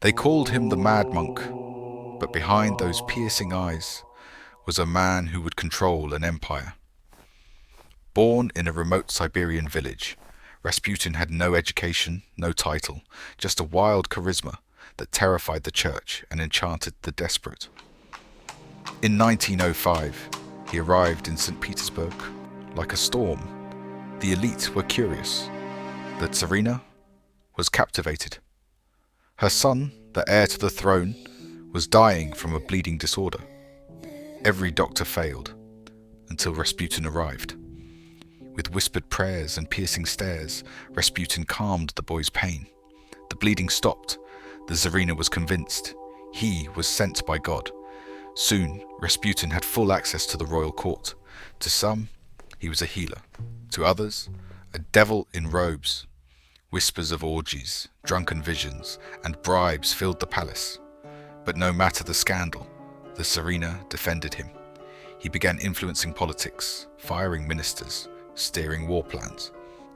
They called him the Mad Monk, but behind those piercing eyes was a man who would control an empire. Born in a remote Siberian village, Rasputin had no education, no title, just a wild charisma that terrified the church and enchanted the desperate. In 1905, he arrived in St. Petersburg like a storm. The elite were curious. The Tsarina was captivated. Her son, the heir to the throne, was dying from a bleeding disorder. Every doctor failed, until Rasputin arrived. With whispered prayers and piercing stares, Rasputin calmed the boy's pain. The bleeding stopped. The Tsarina was convinced. He was sent by God. Soon, Rasputin had full access to the royal court. To some, he was a healer. To others, a devil in robes. Whispers of orgies, drunken visions, and bribes filled the palace. But no matter the scandal, the Tsarina defended him. He began influencing politics, firing ministers, steering war plans.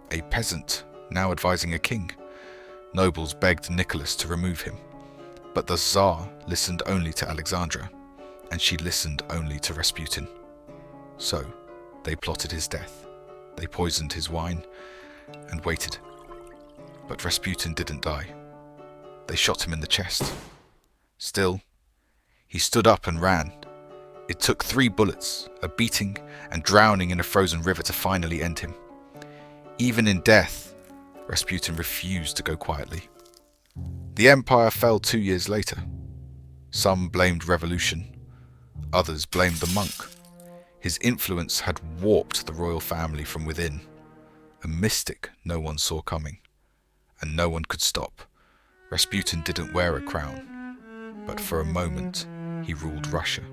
A peasant, now advising a king. Nobles begged Nicholas to remove him. But the Tsar listened only to Alexandra, and she listened only to Rasputin. So, they plotted his death. They poisoned his wine, and waited. But Rasputin didn't die. They shot him in the chest. Still, he stood up and ran. It took 3 bullets, a beating, and drowning in a frozen river to finally end him. Even in death, Rasputin refused to go quietly. The empire fell 2 years later. Some blamed revolution. Others blamed the monk. His influence had warped the royal family from within. A mystic no one saw coming. And no one could stop. Rasputin didn't wear a crown, but for a moment he ruled Russia.